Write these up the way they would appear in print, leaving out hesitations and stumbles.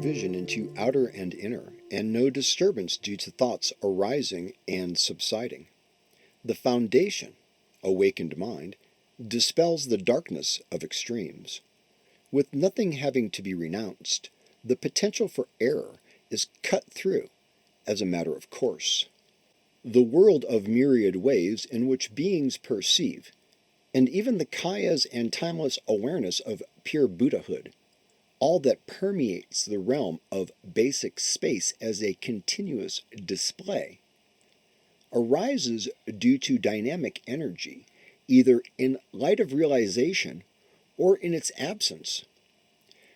division into outer and inner, and no disturbance due to thoughts arising and subsiding. The foundation, awakened mind, dispels the darkness of extremes. With nothing having to be renounced, the potential for error is cut through as a matter of course. The world of myriad ways in which beings perceive, and even the kayas and timeless awareness of pure Buddhahood, all that permeates the realm of basic space as a continuous display, arises due to dynamic energy, either in light of realization or in its absence.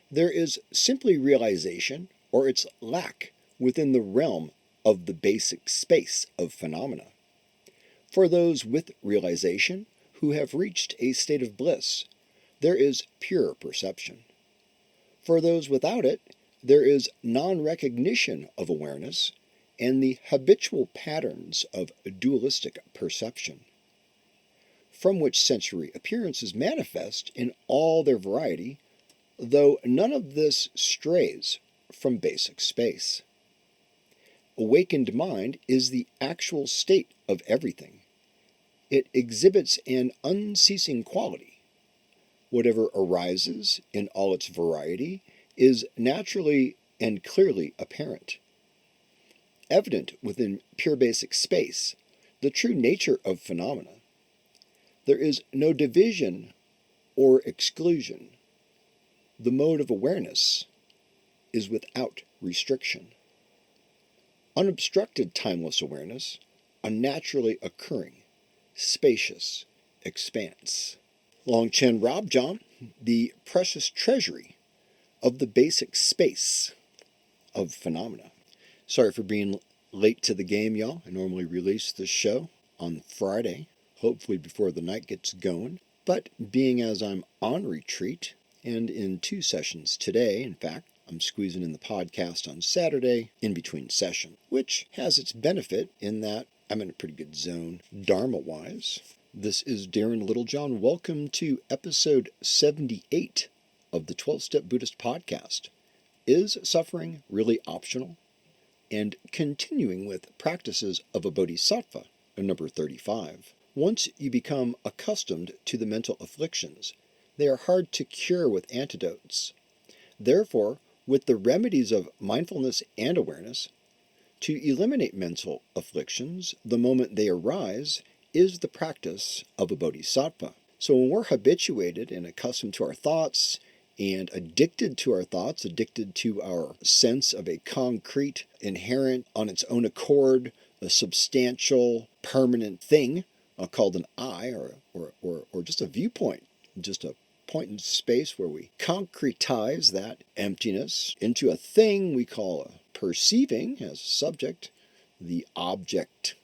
There is simply realization or its lack within the realm of the basic space of phenomena. For those with realization who have reached a state of bliss, there is pure perception. For those without it, there is non-recognition of awareness and the habitual patterns of dualistic perception, from which sensory appearances manifest in all their variety, though none of this strays from basic space. Awakened mind is the actual state of everything. It exhibits an unceasing quality. Whatever arises in all its variety is naturally and clearly apparent. Evident within pure basic space, the true nature of phenomena. There is no division or exclusion. The mode of awareness is without restriction. Unobstructed timeless awareness, a naturally occurring, spacious expanse. Longchenpa, John, the precious treasury of the basic space of phenomena. Sorry for being late to the game, y'all. I normally release this show on Friday, hopefully before the night gets going. But being as I'm on retreat, and in 2 sessions today, in fact, I'm squeezing in the podcast on Saturday in between sessions, which has its benefit in that I'm in a pretty good zone, Dharma-wise. This is Darren Littlejohn. Welcome to episode 78 of the 12-Step Buddhist Podcast. Is suffering really optional? And continuing with practices of a bodhisattva, number 35. Once you become accustomed to the mental afflictions, they are hard to cure with antidotes. Therefore, with the remedies of mindfulness and awareness, to eliminate mental afflictions the moment they arise is the practice of a bodhisattva. So when we're habituated and accustomed to our thoughts and addicted to our thoughts, addicted to our sense of a concrete, inherent, on its own accord, a substantial, permanent thing called an I or just a viewpoint, just a point in space where we concretize that emptiness into a thing we call a perceiving as a subject, the object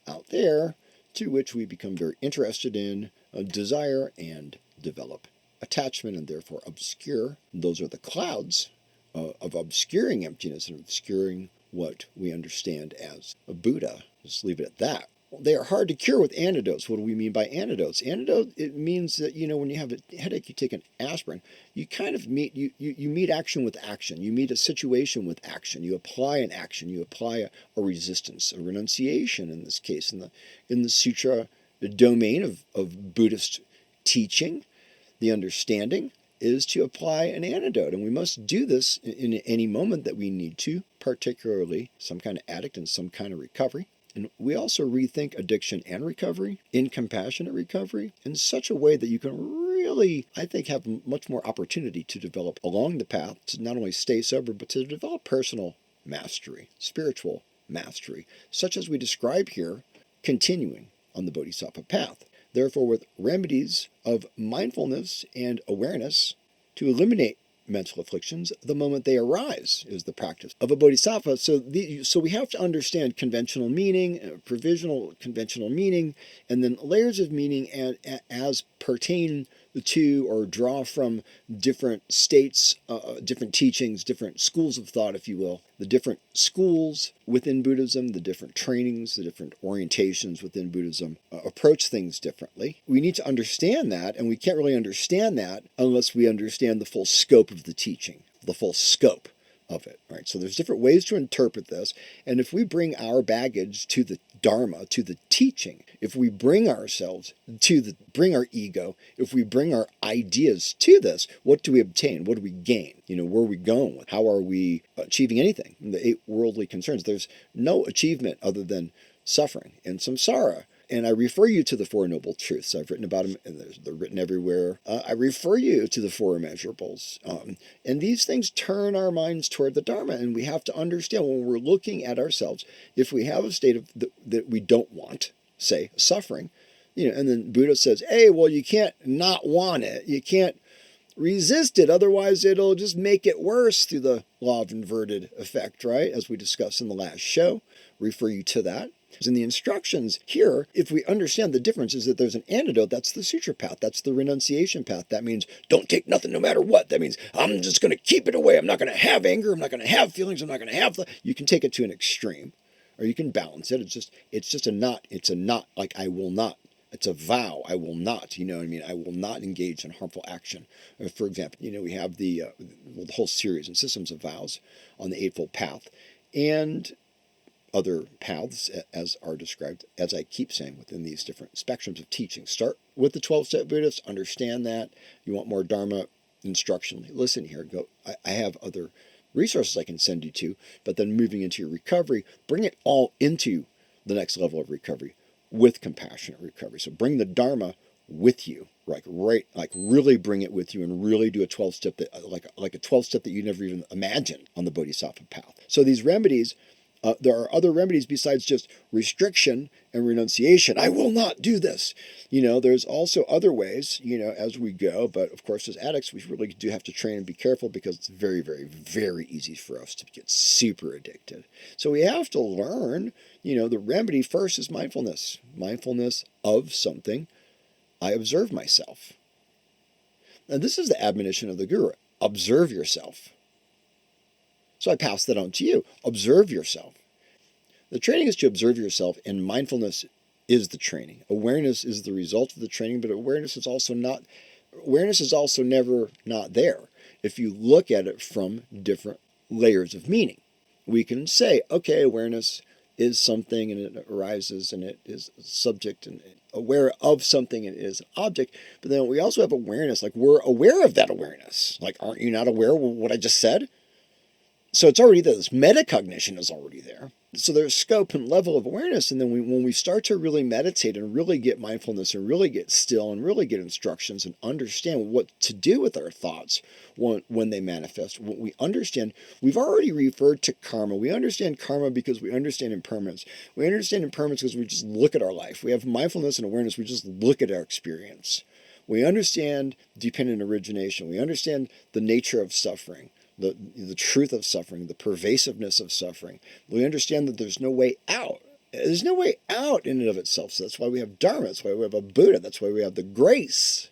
out there, to which we become very interested in, desire, and develop attachment, and therefore obscure. Those are the clouds of obscuring emptiness and obscuring what we understand as a Buddha. Just leave it at that. They are hard to cure with antidotes. What do we mean by antidotes? Antidote, it means that, when you have a headache, you take an aspirin. You kind of meet, you meet action with action. You meet a situation with action. You apply an action. You apply a resistance, a renunciation in this case. In the sutra domain of Buddhist teaching, the understanding is to apply an antidote. And we must do this in any moment that we need to, particularly some kind of addict and some kind of recovery. And we also rethink addiction and recovery, in compassionate recovery, in such a way that you can really, I think, have much more opportunity to develop along the path, to not only stay sober, but to develop personal mastery, spiritual mastery, such as we describe here, continuing on the Bodhisattva path. Therefore, with remedies of mindfulness and awareness to eliminate mental afflictions the moment they arise is the practice of a bodhisattva. So we have to understand conventional meaning, provisional conventional meaning, and then layers of meaning as pertain to or draw from different states, different teachings, different schools of thought, if you will, the different schools within Buddhism, the different trainings, the different orientations within Buddhism approach things differently. We need to understand that, and we can't really understand that unless we understand the full scope of the teaching, the full scope of it, right? So there's different ways to interpret this. And if we bring our baggage to the Dharma, to the teaching, if we bring ourselves bring our ego, if we bring our ideas to this, what do we obtain? What do we gain? Where are we going with? How are we achieving anything? In the 8 worldly concerns, there's no achievement other than suffering and samsara. And I refer you to the Four Noble Truths. I've written about them, and they're written everywhere. I refer you to the Four Immeasurables. And these things turn our minds toward the Dharma. And we have to understand when we're looking at ourselves, if we have a state of that we don't want, say, suffering, and then Buddha says, hey, well, you can't not want it. You can't resist it. Otherwise, it'll just make it worse through the law of inverted effect, right? As we discussed in the last show, refer you to that. In the instructions here, if we understand the difference is that there's an antidote, that's the sutra path, that's the renunciation path. That means don't take nothing no matter what. That means I'm just going to keep it away. I'm not going to have anger. I'm not going to have feelings. I'm not going to have you can take it to an extreme, or you can balance it. It's just a not. It's a not, like I will not. It's a vow. I will not. You know what I mean? I will not engage in harmful action. For example, we have the whole series and systems of vows on the Eightfold Path, and other paths as are described, as I keep saying, within these different spectrums of teaching. Start with the 12-step Buddhists, understand that. You want more Dharma instruction, listen here, go. I have other resources I can send you to, but then moving into your recovery, bring it all into the next level of recovery with compassionate recovery. So bring the Dharma with you, like really bring it with you, and really do a 12-step that like a 12-step that you never even imagined on the Bodhisattva path. So these remedies, there are other remedies besides just restriction and renunciation. I will not do this. There's also other ways, as we go. But of course, as addicts, we really do have to train and be careful, because it's very, very, very easy for us to get super addicted. So we have to learn, the remedy first is mindfulness. Mindfulness of something. I observe myself. Now, this is the admonition of the Guru. Observe yourself. So I pass that on to you. Observe yourself. The training is to observe yourself, and mindfulness is the training. Awareness is the result of the training, but awareness is also never not there. If you look at it from different layers of meaning, we can say, okay, awareness is something and it arises and it is subject, and aware of something and it is an object. But then we also have awareness, like we're aware of that awareness. Like, aren't you not aware of what I just said? So it's already there. This metacognition is already there. So there's scope and level of awareness. And then when we start to really meditate and really get mindfulness and really get still and really get instructions and understand what to do with our thoughts when they manifest, when we understand, we've already referred to karma. We understand karma because we understand impermanence. We understand impermanence because we just look at our life. We have mindfulness and awareness. We just look at our experience. We understand dependent origination. We understand the nature of suffering. The truth of suffering, the pervasiveness of suffering. We understand that there's no way out. There's no way out in and of itself. So that's why we have Dharma. That's why we have a Buddha. That's why we have the grace.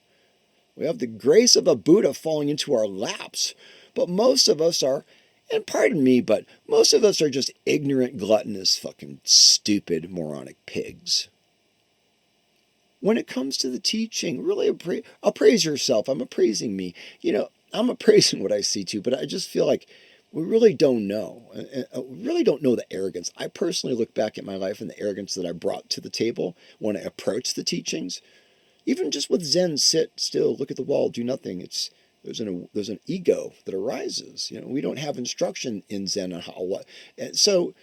We have the grace of a Buddha falling into our laps. But most of us are, and pardon me, but most of us are just ignorant, gluttonous, fucking stupid, moronic pigs. When it comes to the teaching, really appraise yourself. I'm appraising me. I'm appraising what I see too, but I just feel like we really don't know. We really don't know the arrogance. I personally look back at my life and the arrogance that I brought to the table when I approached the teachings. Even just with Zen, sit still, look at the wall, do nothing. There's an ego that arises. We don't have instruction in Zen on what. And so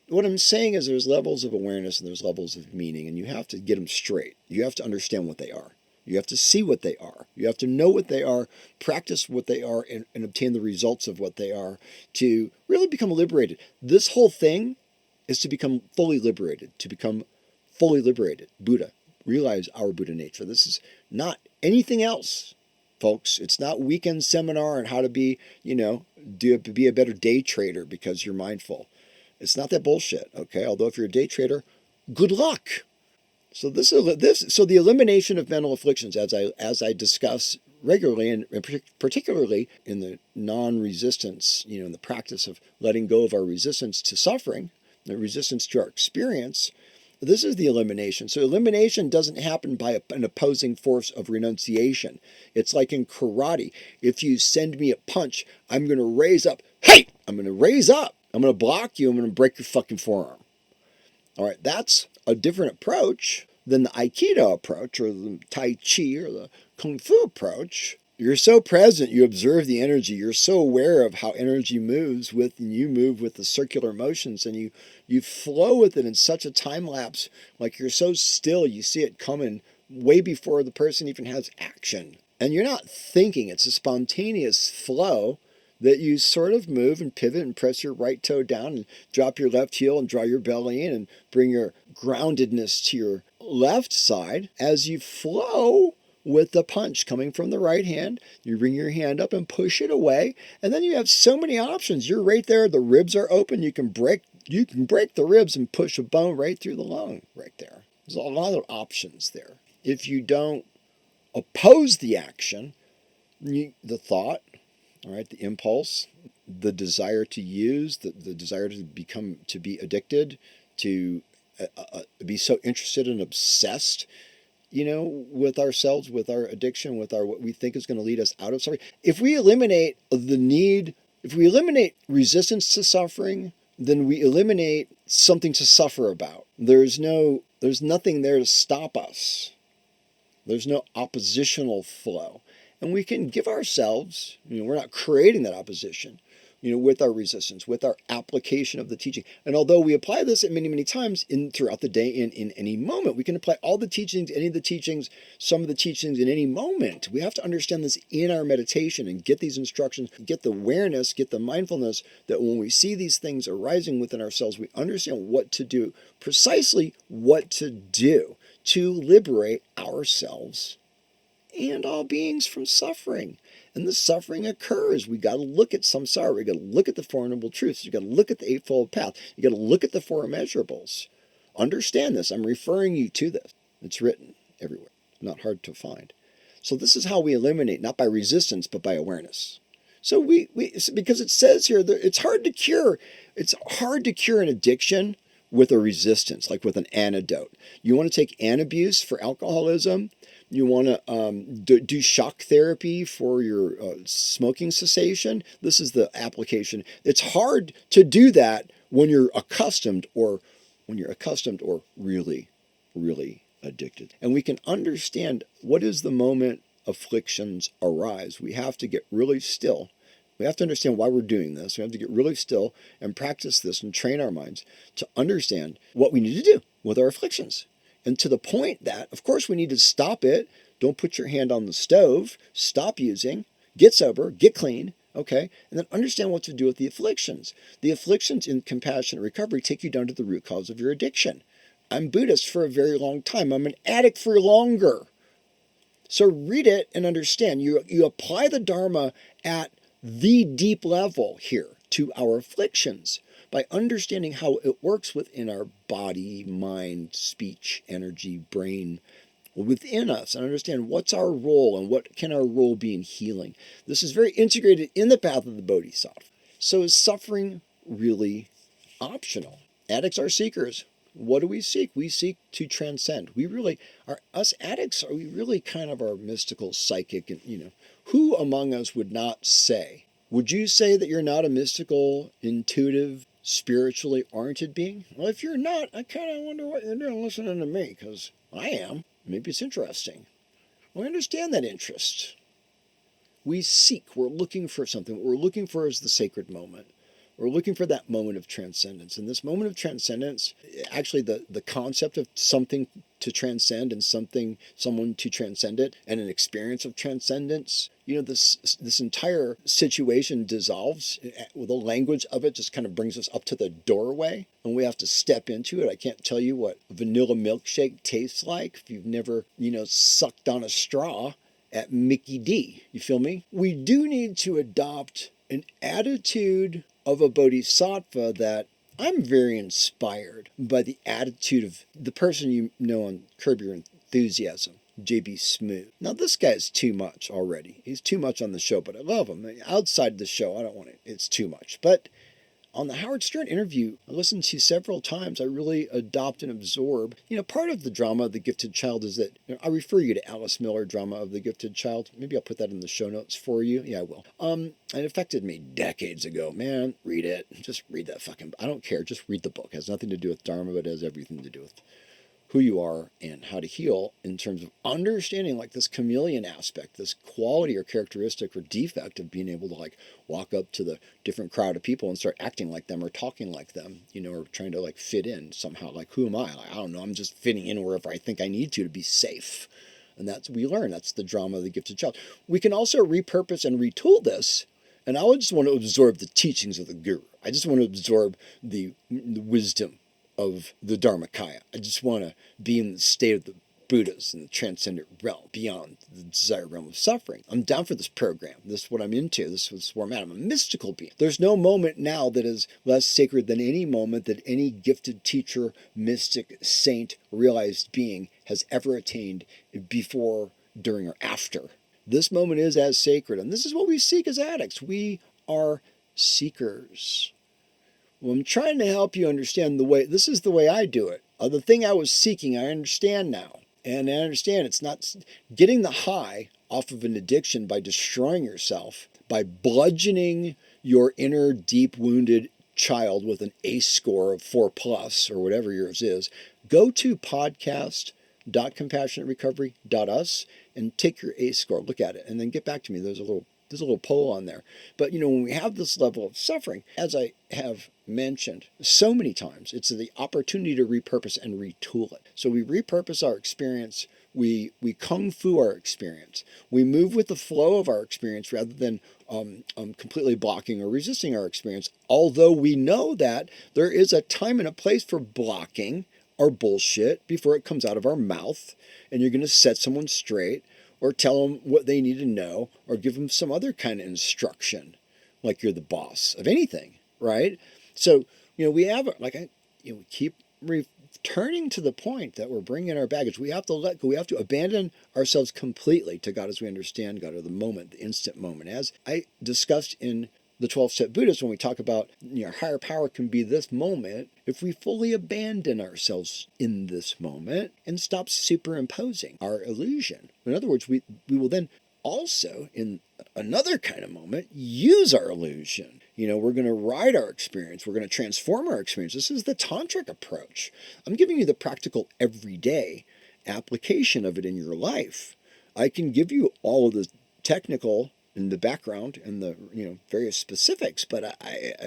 what I'm saying is there's levels of awareness and there's levels of meaning, and you have to get them straight. You have to understand what they are. You have to see what they are. You have to know what they are, practice what they are, and obtain the results of what they are to really become liberated. This whole thing is to become fully liberated, Buddha. Realize our Buddha nature. This is not anything else, folks. It's not weekend seminar on how to be, be a better day trader because you're mindful. It's not that bullshit, okay? Although if you're a day trader, good luck. So so the elimination of mental afflictions, as I discuss regularly, and particularly in the non-resistance, in the practice of letting go of our resistance to suffering, the resistance to our experience, this is the elimination. So elimination doesn't happen by an opposing force of renunciation. It's like in karate. If you send me a punch, I'm going to raise up, hey, I'm going to raise up. I'm going to block you. I'm going to break your fucking forearm. All right, that's a different approach than the Aikido approach or the Tai Chi or the Kung Fu approach. You're so present, you observe the energy. You're so aware of how energy moves and you move with the circular motions, and you flow with it in such a time lapse. Like you're so still, you see it coming way before the person even has action. And you're not thinking, it's a spontaneous flow that you sort of move and pivot and press your right toe down and drop your left heel and draw your belly in and bring your groundedness to your left side as you flow with the punch coming from the right hand. You bring your hand up and push it away, and then you have so many options. You're right there. The ribs are open. You can break the ribs and push a bone right through the lung right there. There's a lot of options there. If you don't oppose the action, the thought, all right, the impulse, the desire to use, the desire to be addicted, to be so interested and obsessed, with ourselves, with our addiction, with what we think is going to lead us out of suffering. If we eliminate resistance to suffering, then we eliminate something to suffer about. There's nothing there to stop us. There's no oppositional flow. And we can give ourselves, we're not creating that opposition, with our resistance, with our application of the teaching. And although we apply this many, many times throughout the day, in any moment, we can apply all the teachings, any of the teachings, some of the teachings in any moment. We have to understand this in our meditation and get these instructions, get the awareness, get the mindfulness that when we see these things arising within ourselves, we understand what to do, precisely what to do to liberate ourselves and all beings from suffering. And the suffering occurs. We got to look at samsara. We got to look at the Four Noble Truths. You got to look at the Eightfold Path. You got to look at the Four Immeasurables. Understand this. I'm referring you to this. It's written everywhere. Not hard to find. So this is how we eliminate, not by resistance, but by awareness. So because it says here that it's hard to cure. It's hard to cure an addiction with a resistance, like with an antidote. You want to take antabuse for alcoholism. You want to do shock therapy for your smoking cessation. This is the application. It's hard to do that when you're accustomed or really, really addicted. And we can understand what is the moment afflictions arise. We have to get really still. We have to understand why we're doing this. We have to get really still and practice this and train our minds to understand what we need to do with our afflictions. And to the point that, of course, we need to stop it. Don't put your hand on the stove. Stop using. Get sober. Get clean. Okay? And then understand what to do with the afflictions. The afflictions in compassionate recovery take you down to the root cause of your addiction. I'm Buddhist for a very long time. I'm an addict for longer. So read it and understand. You apply the Dharma at the deep level here to our afflictions by understanding how it works within our body, mind, speech, energy, brain, within us, and understand what's our role and what can our role be in healing. This is very integrated in the path of the Bodhisattva. So is suffering really optional? Addicts are seekers. What do we seek? We seek to transcend. We really are, us addicts, we really kind of are mystical, psychic, and who among us would not say? Would you say that you're not a mystical, intuitive, spiritually oriented being? Well, if you're not, I kind of wonder what you're doing listening to me, because I am. Maybe it's interesting. Well, I understand that interest. We seek, we're looking for something. What we're looking for is the sacred moment. We're looking for that moment of transcendence. And this moment of transcendence, actually the concept of something to transcend and someone to transcend it, and an experience of transcendence, this entire situation dissolves. The language of it just kind of brings us up to the doorway, and we have to step into it. I can't tell you what vanilla milkshake tastes like if you've never, sucked on a straw at Mickey D. You feel me? We do need to adopt an attitude of a bodhisattva that I'm very inspired by the attitude of the person on Curb Your Enthusiasm, J.B. Smoot. Now, this guy's too much already. He's too much on the show, but I love him. Outside the show, I don't want it. It's too much. But On the Howard Stern interview, I listened to several times. I really adopt and absorb. Part of the drama of the gifted child is that I refer you to Alice Miller, Drama of the Gifted Child. Maybe I'll put that in the show notes for you. Yeah, I will. It affected me decades ago. Man, read it. Just read that fucking. I don't care. Just read the book. It has nothing to do with Dharma, but it has everything to do with who you are and how to heal in terms of understanding like this chameleon aspect, this quality or characteristic or defect of being able to like walk up to the different crowd of people and start acting like them or talking like them, or trying to like fit in somehow. Like, who am I? Like, I don't know. I'm just fitting in wherever I think I need to be safe. And we learn. That's the drama of the gifted child. We can also repurpose and retool this. And I would just want to absorb the teachings of the guru. I just want to absorb the wisdom of the Dharmakaya. I just want to be in the state of the Buddhas in the transcendent realm, beyond the desired realm of suffering. I'm down for this program. This is what I'm into. This is where I'm at. I'm a mystical being. There's no moment now that is less sacred than any moment that any gifted teacher, mystic, saint, realized being has ever attained before, during, or after. This moment is as sacred. And this is what we seek as addicts. We are seekers. Well, I'm trying to help you understand this is the way I do it. The thing I was seeking, I understand now. And I understand it's not getting the high off of an addiction by destroying yourself, by bludgeoning your inner deep wounded child with an ACE score of 4+ or whatever yours is. Go to podcast.compassionaterecovery.us and take your ACE score, look at it, and then get back to me. There's a little poll on there. But when we have this level of suffering, as I have mentioned so many times, it's the opportunity to repurpose and retool it. So we repurpose our experience, we kung fu our experience, we move with the flow of our experience rather than completely blocking or resisting our experience. Although we know that there is a time and a place for blocking our bullshit before it comes out of our mouth, and you're going to set someone straight, or tell them what they need to know, or give them some other kind of instruction, like you're the boss of anything, right? So, we have, we keep returning to the point that we're bringing our baggage. We have to let go. We have to abandon ourselves completely to God as we understand God, or the moment, the instant moment. As I discussed in the 12-step Buddhists, when we talk about higher power can be this moment, if we fully abandon ourselves in this moment and stop superimposing our illusion. In other words, we will then also, in another kind of moment, use our illusion. We're going to ride our experience. We're going to transform our experience. This is the tantric approach. I'm giving you the practical everyday application of it in your life. I can give you all of the technical in the background and the various specifics, but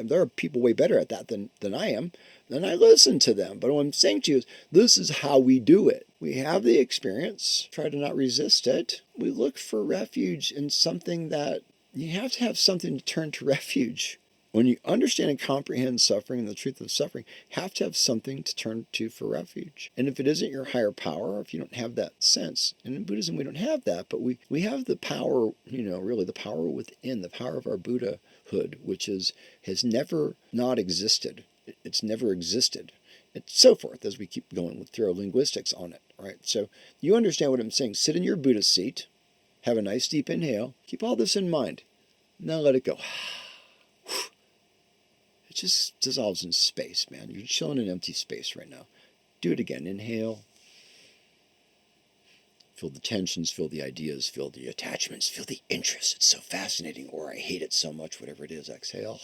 there are people way better at that than I am, and I listen to them. But what I'm saying to you is, this is how we do it. We have the experience, try to not resist it. We look for refuge in something that you have to have something to turn to refuge. When you understand and comprehend suffering and the truth of suffering, you have to have something to turn to for refuge. And if it isn't your higher power, if you don't have that sense, and in Buddhism we don't have that, but we have the power, really the power within, the power of our Buddhahood, which has never not existed. It's never existed. And so forth, as we keep going through our linguistics on it, right? So you understand what I'm saying. Sit in your Buddha seat, have a nice deep inhale, keep all this in mind. Now let it go. It just dissolves in space, man. You're chilling in empty space right now. Do it again. Inhale. Feel the tensions, feel the ideas, feel the attachments, feel the interest. It's so fascinating, or I hate it so much, whatever it is. Exhale.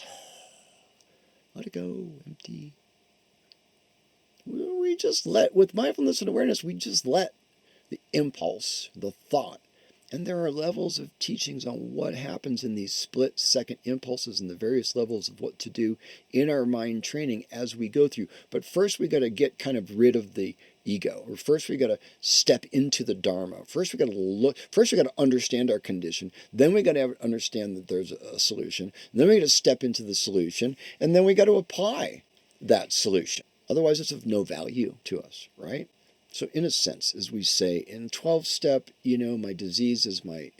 Let it go. Empty. We just let, with mindfulness and awareness, we just let the impulse, the thought. And there are levels of teachings on what happens in these split-second impulses and the various levels of what to do in our mind training as we go through. But first we got to get kind of rid of the ego. Or first we got to step into the Dharma. First we got to look. First we got to understand our condition. Then we got to understand that there's a solution. And then we got to step into the solution. And then we got to apply that solution. Otherwise it's of no value to us, right? So in a sense, as we say in 12-step, my disease is my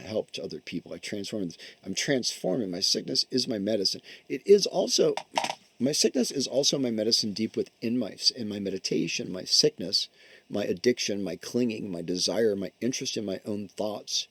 help to other people. I'm transforming. My sickness is my medicine. My sickness is also my medicine deep within in my meditation, my sickness, my addiction, my clinging, my desire, my interest in my own thoughts,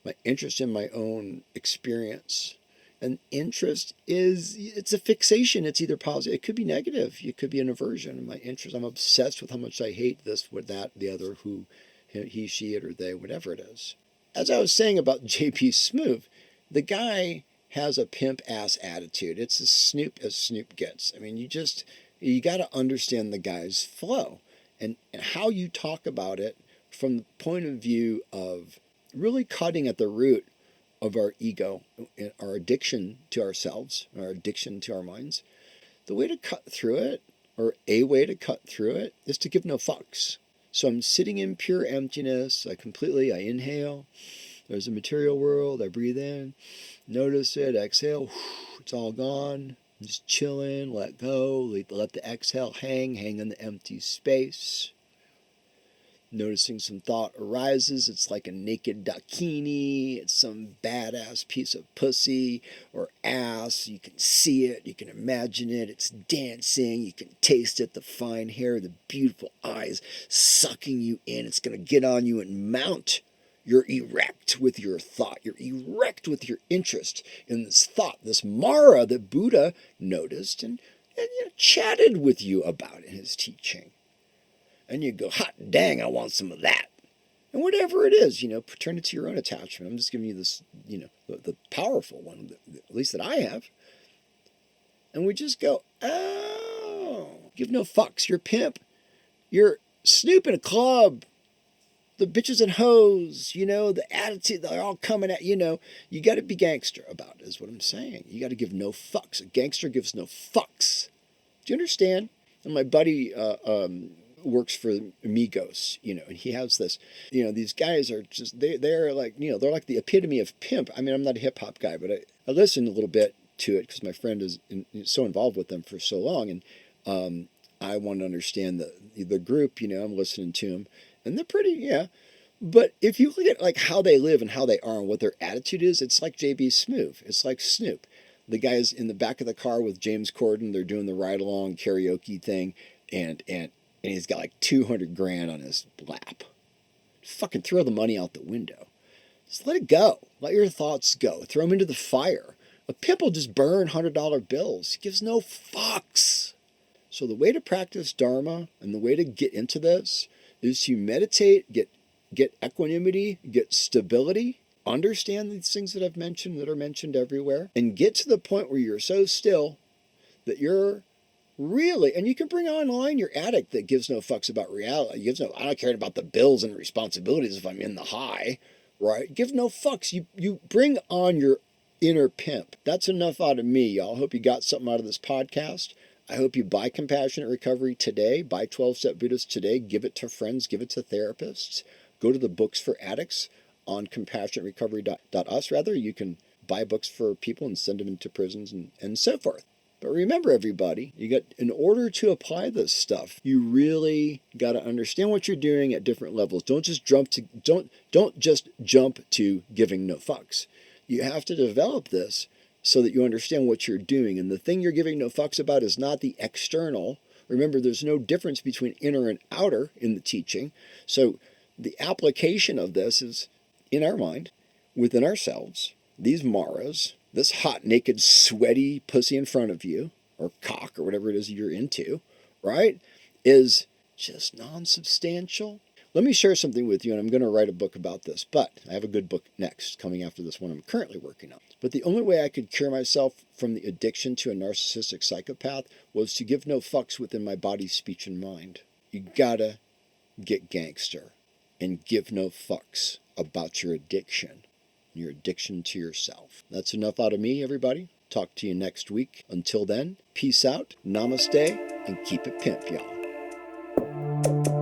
my interest in my own experience, An interest it's a fixation. It's either positive, it could be negative, it could be an aversion. My interest, I'm obsessed with how much I hate this, with that, the other, who, he, she, it, or they, whatever it is. As I was saying about J.P. Smoove, the guy has a pimp ass attitude. It's as Snoop gets. I mean, you got to understand the guy's flow and how you talk about it from the point of view of really cutting at the root of our ego, our addiction to ourselves, our addiction to our minds. The way to cut through it, or a way to cut through it, is to give no fucks. So I'm sitting in pure emptiness. I inhale. There's a material world. I breathe in, notice it, exhale. It's all gone. I'm just chilling, let go, let the exhale hang in the empty space. Noticing some thought arises. It's like a naked dakini. It's some badass piece of pussy or ass. You can see it. You can imagine it. It's dancing. You can taste it. The fine hair, the beautiful eyes sucking you in. It's going to get on you and mount. You're erect with your thought. You're erect with your interest in this thought, this Mara that Buddha noticed and chatted with you about in his teaching. And you go, hot dang, I want some of that. And whatever it is, turn it to your own attachment. I'm just giving you this, the powerful one, at least that I have. And we just go, oh, give no fucks. You're a pimp. You're Snoop in a club. The bitches and hoes, the attitude, they're all coming at, you got to be gangster about it, is what I'm saying. You got to give no fucks. A gangster gives no fucks. Do you understand? And my buddy, works for Amigos, and he has this, these guys are just, they're like, they're like the epitome of pimp. I mean, I'm not a hip hop guy, but I listened a little bit to it because my friend is so involved with them for so long. And I want to understand the group, I'm listening to them and they're pretty, yeah. But if you look at like how they live and how they are and what their attitude is, it's like J.B. Smoove. It's like Snoop. The guy's in the back of the car with James Corden. They're doing the ride along karaoke thing. And he's got like 200 grand on his lap. Fucking throw the money out the window. Just let it go. Let your thoughts go. Throw them into the fire. A pimp will just burn $100 bills. He gives no fucks. So the way to practice Dharma and the way to get into this is to meditate, get equanimity, get stability, understand these things that I've mentioned, that are mentioned everywhere, and get to the point where you're so still that you're really, and you can bring online your addict that gives no fucks about reality. I don't care about the bills and responsibilities if I'm in the high, right? Give no fucks. You bring on your inner pimp. That's enough out of me, y'all. I hope you got something out of this podcast. I hope you buy Compassionate Recovery today. Buy 12-Step Buddhist today. Give it to friends. Give it to therapists. Go to the books for addicts on compassionaterecovery.us. Rather, you can buy books for people and send them into prisons and so forth. But remember, everybody, in order to apply this stuff, you really got to understand what you're doing at different levels. Don't just jump to giving no fucks. You have to develop this so that you understand what you're doing. And the thing you're giving no fucks about is not the external. Remember, there's no difference between inner and outer in the teaching. So the application of this is in our mind, within ourselves, these maras, this hot, naked, sweaty pussy in front of you, or cock, or whatever it is you're into, right, is just non-substantial. Let me share something with you, and I'm going to write a book about this, but I have a good book next, coming after this one I'm currently working on. But the only way I could cure myself from the addiction to a narcissistic psychopath was to give no fucks within my body, speech, and mind. You gotta get gangster and give no fucks about your addiction to yourself. That's enough out of me, everybody. Talk to you next week. Until then, peace out, namaste, and keep it pimp, y'all.